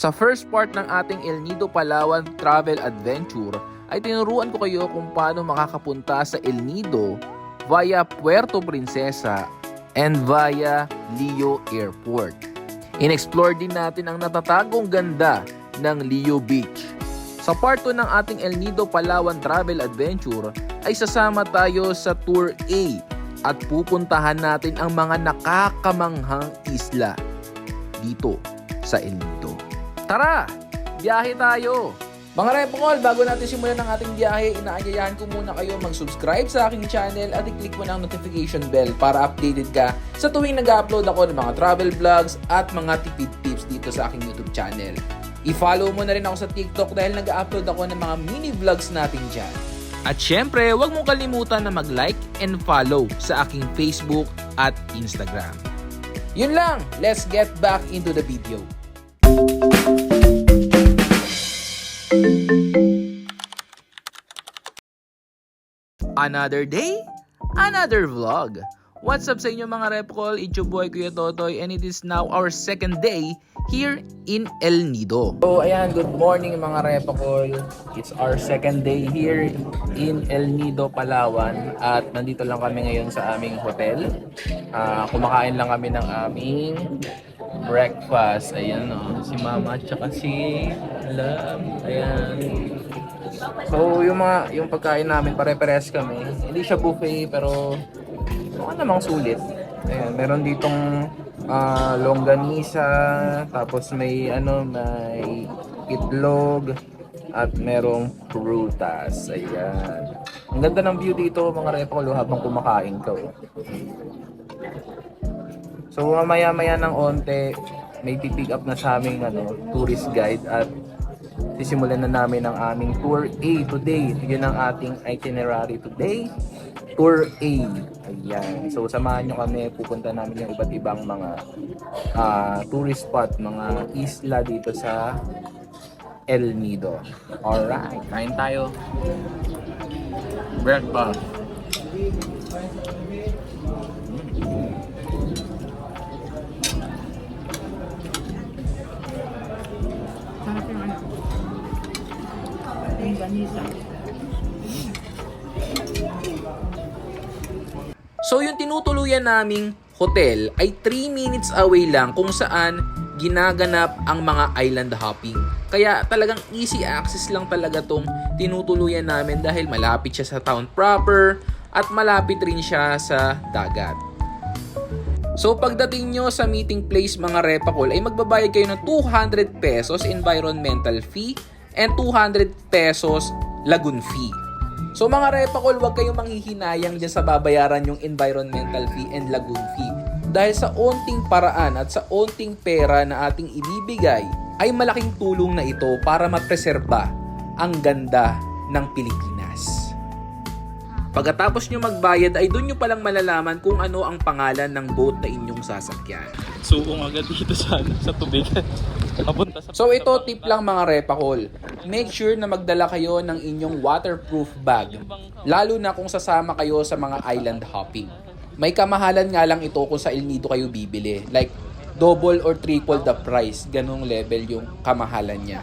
Sa first part ng ating El Nido Palawan Travel Adventure ay tinuruan ko kayo kung paano makakapunta sa El Nido via Puerto Princesa and via Leo Airport. In-explore din natin ang natatagong ganda ng Leo Beach. Sa part 2 ng ating El Nido Palawan Travel Adventure ay sasama tayo sa Tour A at pupuntahan natin ang mga nakakamanghang isla dito sa El Nido. Tara! Biyahe tayo! Mga Repocol, bago natin simulan ang ating biyahe, inaanyayahan ko muna kayo mag-subscribe sa aking channel at i-click mo na ang notification bell para updated ka sa tuwing nag-upload ako ng mga travel vlogs at mga tipid tips dito sa aking YouTube channel. I-follow mo na rin ako sa TikTok dahil nag-upload ako ng mga mini vlogs natin dyan. At syempre, huwag mong kalimutan na mag-like and follow sa aking Facebook at Instagram. Yun lang! Let's get back into the video. Another day, another vlog. What's up sa inyo mga Repocol? It's your boy Kuya Totoy and it is now our second day here in El Nido. So ayan, good morning mga Repocol. It's our second day here in El Nido, Palawan at nandito lang kami ngayon sa aming hotel. Kumakain lang kami ng aming breakfast. Ayan si Mama at saka si Love. Ayan. So yung pagkain namin pare-pares kami. Hindi siya buffet pero ano namang sulit. Ayan, meron ditong longganisa, tapos may itlog at merong prutas. Ayan. Ang ganda ng view dito mga Repocol habang kumakain ka. So mamaya-maya ng onte may pipick up na sa aming tourist guide at sisimulan na namin ang aming Tour A today. Yun ang ating itinerary today. Tour A. Ayan. So samahan nyo kami. Pupunta namin yung iba't ibang mga tourist spot, mga isla dito sa El Nido. Alright. Kain tayo. Breakfast. So yung tinutuluyan naming hotel ay 3 minutes away lang kung saan ginaganap ang mga island hopping. Kaya talagang easy access lang talaga tong tinutuluyan namin dahil malapit siya sa town proper at malapit rin siya sa dagat. So pagdating nyo sa meeting place mga Repocol ay magbabayad kayo ng 200 pesos environmental fee and 200 pesos lagoon fee. So mga Repocol, huwag kayong manghihinayang dyan sa babayaran yung environmental fee and lagoon fee. Dahil sa onting paraan at sa onting pera na ating ibibigay, ay malaking tulong na ito para mapreserba ang ganda ng Pilipinas. Pagkatapos nyo magbayad ay doon nyo palang malalaman kung ano ang pangalan ng boat na inyong sasakyan. Suong agad dito sa tubig. So ito tip lang mga Repocol. Make sure na magdala kayo ng inyong waterproof bag. Lalo na kung sasama kayo sa mga island hopping. May kamahalan nga lang ito kung sa El Nido kayo bibili. Like double or triple the price. Ganong level yung kamahalan niya.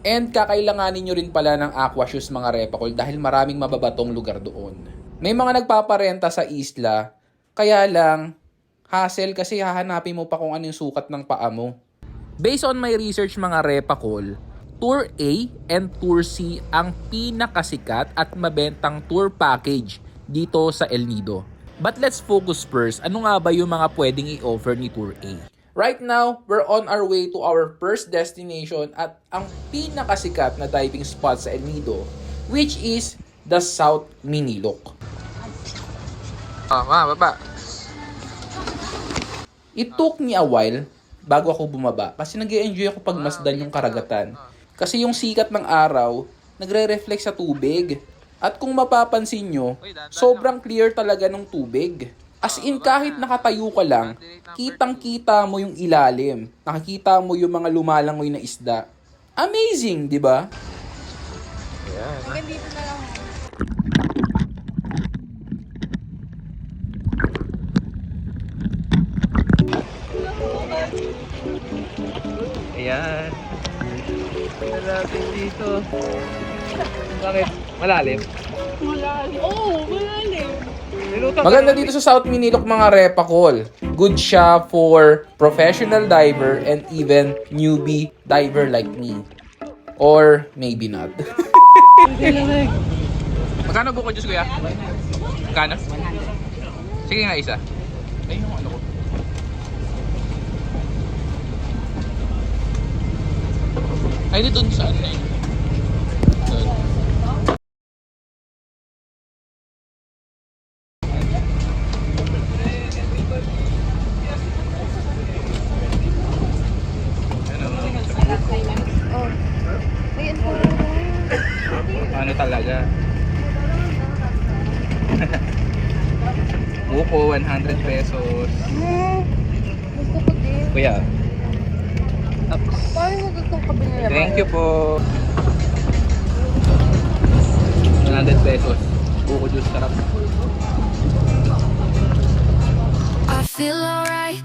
And kakailanganin nyo rin pala ng aqua shoes mga Repocol dahil maraming mababatong lugar doon. May mga nagpaparenta sa isla, kaya lang hassle kasi hahanapin mo pa kung ano yung sukat ng paa mo. Based on my research mga Repocol, Tour A and Tour C ang pinakasikat at mabentang tour package dito sa El Nido. But let's focus first, ano nga ba yung mga pwedeng i-offer ni Tour A? Right now, we're on our way to our first destination at ang pinakasikat na diving spot sa El Nido, which is the South Minilok. Baba. It took me a while bago ako bumaba kasi nag-e-enjoy ako pagmasdan yung karagatan. Kasi yung sikat ng araw, nagre-reflect sa tubig. At kung mapapansin nyo, sobrang clear talaga ng tubig. As in, kahit nakatayo ka lang, kitang-kita mo yung ilalim. Nakikita mo yung mga lumalangoy na isda. Amazing, di ba? Ayan. Hanggang dito na lang. Ayan. Tingnan natin dito. Bakit? Malalim? Malalim. Oo, malalim. Maganda dito sa South Minilok mga repakol. Good siya for professional diver and even newbie diver like me. Or maybe not. Magkano buko juice kuya? Magkano? Sige nga isa. Ay, yung ano ko. Ay, dito saan na yun? Doon. Oh. Ayan po. Ano talaga? Buko, 100 pesos. Gusto ko din. Kuya. Tapos. Paano mo gustong kabili naman? Thank you po. 100 pesos. Buko juice, sarap. I feel alright,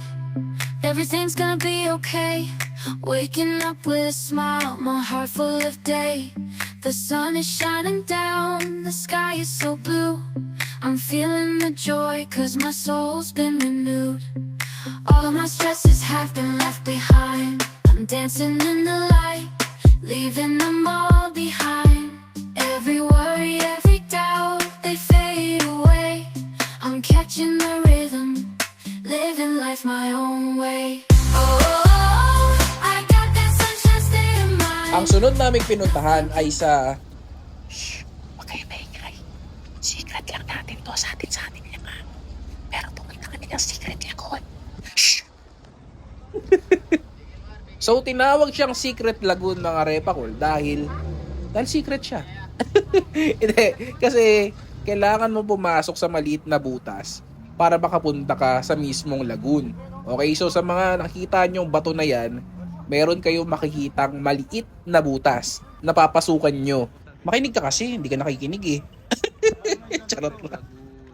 everything's gonna be okay. Waking up with a smile, my heart full of day. The sun is shining down, the sky is so blue. I'm feeling the joy, cause my soul's been renewed. All of my stresses have been left behind. I'm dancing in the light, leaving them all behind. Every worry, every doubt, they fade away. I'm catching the rhythm, living life my own way. Oh, I got that sunshine state of mind. Ang sunod naming pinuntahan ay sa... Huwag kayo maingay. Secret lang natin to sa atin lang ha. Pero pumunta kami ng secret lagoon. So, tinawag siyang Secret Lagoon mga repakol dahil secret siya. Hindi, kasi kailangan mo pumasok sa maliit na butas para makapunta ka sa mismong lagoon. Okay, so sa mga nakita nyong bato na yan, meron kayong makikitang maliit na butas na papasukan nyo. Makinig ka kasi, hindi ka nakikinig eh. Charot lang.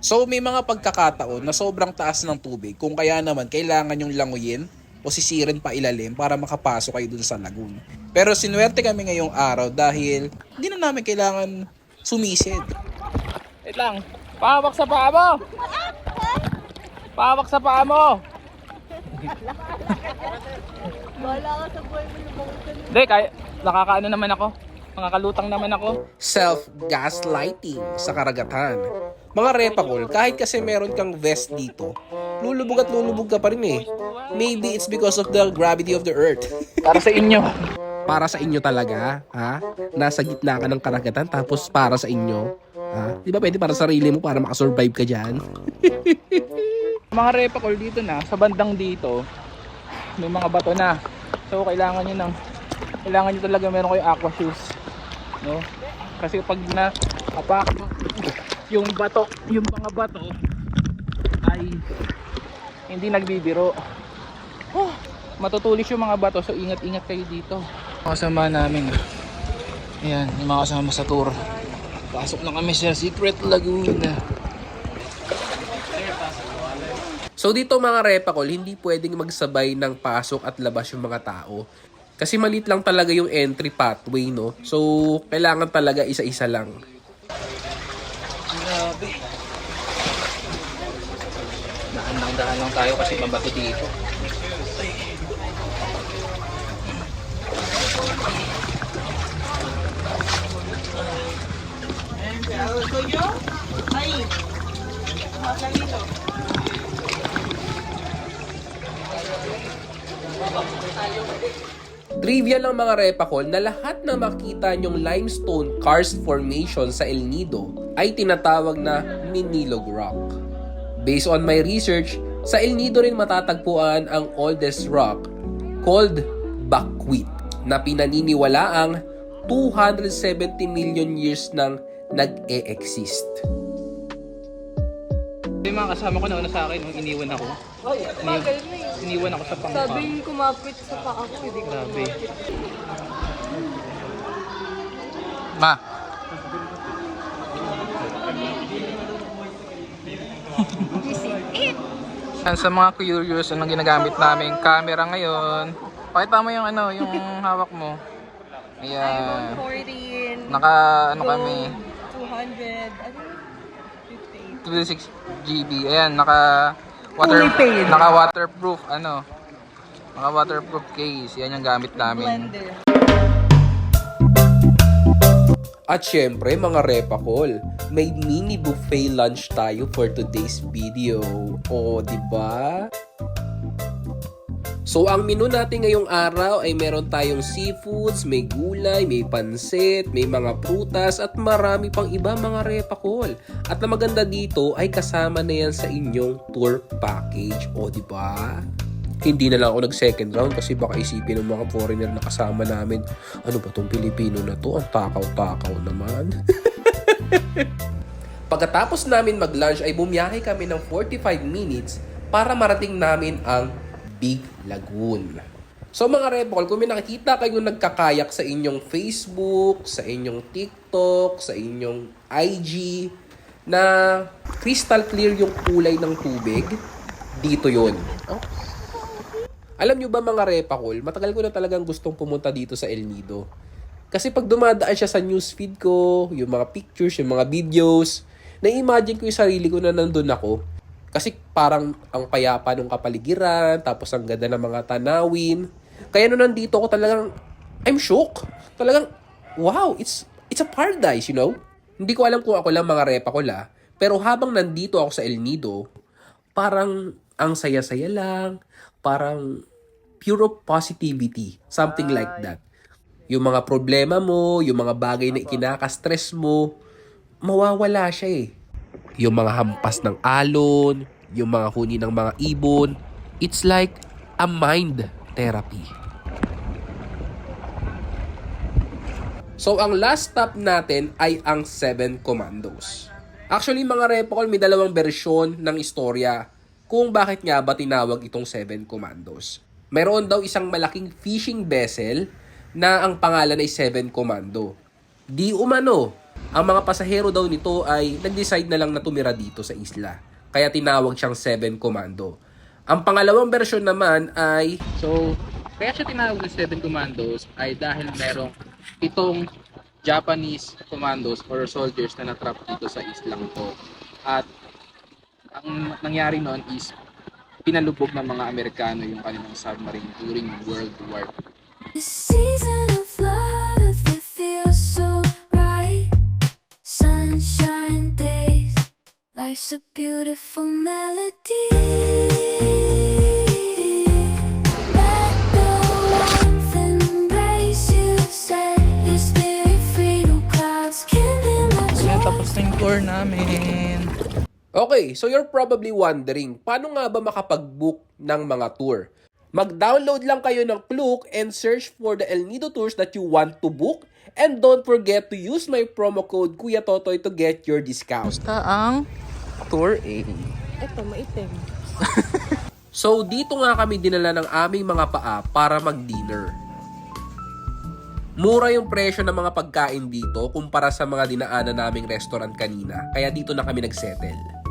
So may mga pagkakataon na sobrang taas ng tubig kung kaya naman kailangan yung languyin o sisirin pa ilalim para makapasok kayo dun sa lagoon. Pero sinuwerte kami ngayong araw dahil hindi na namin kailangan sumisid. Wait lang, pahawak sa paa mo! Pahawak sa paa mo! Wala ka sa buhay mo yung mga ganun. Hindi, kaya nakakaano naman ako. Makakalutang naman ako. Self-gaslighting sa karagatan. Mga repakol, kahit kasi meron kang vest dito, lulubog at lulubog ka pa rin eh. Maybe it's because of the gravity of the earth. Para sa inyo. Para sa inyo talaga, ha? Nasa gitna ka ng karagatan tapos para sa inyo. Ha? Di ba pwede para sa sarili mo para makasurvive ka dyan? Mga repakol dito na, sa bandang dito, may mga bato na. So kailangan nyo talaga meron kayo aqua shoes, no? Kasi pag na-apak yung mga bato ay hindi nagbibiro. Matutulis yung mga bato, so ingat-ingat kayo dito. Kasama namin, ayan, yung mga kasama sa tour. Pasok na kami sa Secret Lagoon. So dito mga repakol, hindi pwedeng magsabay ng pasok at labas yung mga tao. Kasi maliit lang talaga yung entry pathway, no? So, kailangan talaga isa-isa lang. Grabe. Dahan lang tayo kasi mabato dito. Trivia lang mga repakol na lahat na makita nyong limestone karst formation sa El Nido ay tinatawag na Minilog Rock. Based on my research, sa El Nido rin matatagpuan ang oldest rock called Buckwheat na pinaniniwalaang 270 million years nang nag-e-exist. Yung mga kasama ko na sa akin nung iniwan ako. Iniwan ako sa pangpa. Sabi yung kumapit sa paa ko, hindi ko Grabe. kumapit. Ma. Sa mga curious, anong ginagamit namin camera ngayon? Pakita mo yung ano, yung hawak mo. iPhone Ayan. 14. Naka ano kami, 200. Ano? 58. 26 GB. Ayan, naka Fully paid. naka waterproof ano. Naka waterproof case. Yan yung gamit namin. Blender. At syempre mga repakol, may mini buffet lunch tayo for today's video. O, di ba? So ang menu natin ngayong araw ay meron tayong seafoods, may gulay, may pansit, may mga prutas at marami pang iba mga repakol. At ang maganda dito ay kasama na yan sa inyong tour package. O, di ba? Hindi na lang ako nag-second round kasi baka isipin ng mga foreigner na kasama namin, ano ba tong Pilipino na to? Ang takaw-takaw naman. Pagkatapos namin mag-lunch ay bumiyahe kami ng 45 minutes para marating namin ang Big Lagoon. So mga repol, kung may nakikita kayo nagkakayak sa inyong Facebook, sa inyong TikTok, sa inyong IG, na crystal clear yung kulay ng tubig, dito yon. Alam nyo ba mga repakol, matagal ko na talagang gustong pumunta dito sa El Nido. Kasi pag dumadaan siya sa newsfeed ko, yung mga pictures, yung mga videos, na-imagine ko yung sarili ko na nandun ako. Kasi parang ang payapa ng kapaligiran, tapos ang ganda ng mga tanawin. Kaya nung nandito ako talagang, I'm shocked. Talagang, wow, it's a paradise, you know? Hindi ko alam kung ako lang mga repakol pero habang nandito ako sa El Nido, parang ang saya-saya lang, parang pure positivity, something like that. Yung mga problema mo, yung mga bagay na ikinaka-stress mo, mawawala siya eh. Yung mga hampas ng alon, yung mga huni ng mga ibon, it's like a mind therapy. So ang last stop natin ay ang Seven Commandos. Actually mga repakol, may dalawang bersyon ng istorya kung bakit nga ba tinawag itong Seven Commandos. Meron daw isang malaking fishing vessel na ang pangalan ay Seven Commando. Di umano, ang mga pasahero daw nito ay nag-decide na lang na tumira dito sa isla. Kaya tinawag siyang Seven Commando. Ang pangalawang bersyon naman ay... So, kaya siya tinawag na Seven Commandos ay dahil merong itong Japanese commandos or soldiers na natrap dito sa islang to. At ang nangyari noon is pinalubog ng mga Amerikano yung kanilang submarine during World War II. This season of love, it feels so right. Sunshine days, life's a beautiful melody. Let the warmth embrace you, set your spirit free, no clouds can imagine. Ayan, tapos na yung tour namin. Okay, so you're probably wondering, paano nga ba makapag-book ng mga tour? Mag-download lang kayo ng Klook and search for the El Nido tours that you want to book. And don't forget to use my promo code Kuya Totoy to get your discount. Basta ang Tour A. Ito, maitim. So dito nga kami dinala ng aming mga paa para mag-dinner. Mura yung presyo ng mga pagkain dito kumpara sa mga dinaanan naming restaurant kanina. Kaya dito na kami nagsettle.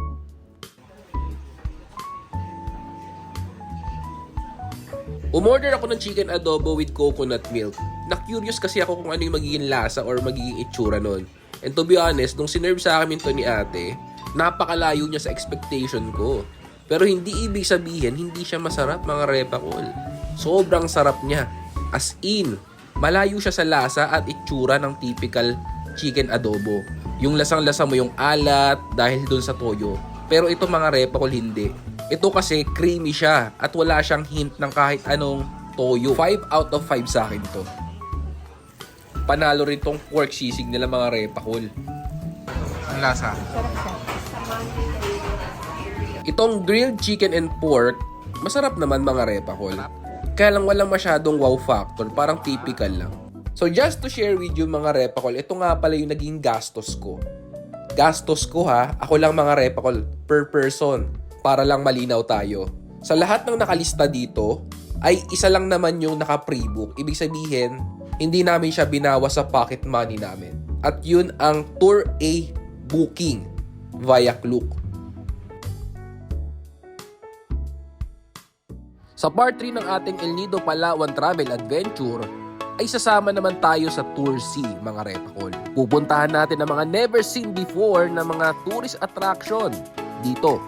Umorder ako ng chicken adobo with coconut milk. Na-curious kasi ako kung ano yung magiging lasa or magiging itsura nun. And to be honest, nung sinerve sa amin to ni ate, napakalayo niya sa expectation ko. Pero hindi ibig sabihin, hindi siya masarap mga repakol. Sobrang sarap niya. As in, malayo siya sa lasa at itsura ng typical chicken adobo. Yung lasang-lasa mo yung alat dahil dun sa toyo. Pero ito mga repakol hindi. Ito kasi creamy siya at wala siyang hint ng kahit anong toyo. 5 out of 5 sa akin to. Panalo rin tong pork sisig nila mga repakol. Ang lasa. Itong grilled chicken and pork, masarap naman mga repakol. Kaya lang walang masyadong wow factor, parang typical lang. So just to share with you mga repakol, ito nga pala yung naging gastos ko. Gastos ko ako lang mga repakol per person para lang malinaw tayo. Sa lahat ng nakalista dito, ay isa lang naman yung naka-prebook. Ibig sabihin, hindi namin siya binawas sa pocket money namin. At yun ang Tour A booking via Klook. Sa part 3 ng ating El Nido Palawan Travel Adventure, ay sasama naman tayo sa Tour C, mga repakol. Pupuntahan natin ang mga never seen before na mga tourist attraction dito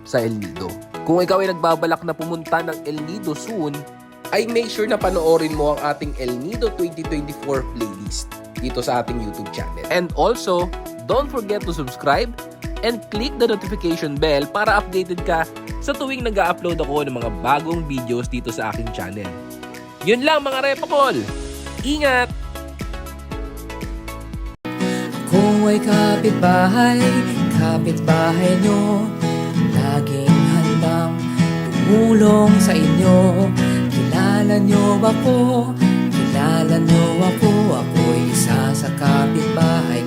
sa El Nido. Kung ikaw ay nagbabalak na pumunta ng El Nido soon, ay make sure na panoorin mo ang ating El Nido 2024 playlist dito sa ating YouTube channel. And also, don't forget to subscribe and click the notification bell para updated ka sa tuwing nag-upload ako ng mga bagong videos dito sa aking channel. Yun lang mga repakol! Ingat! Ako ay kapitbahay nyo, laging handang tumulong sa inyo. Kilala nyo ako, ako'y isa sa kapitbahay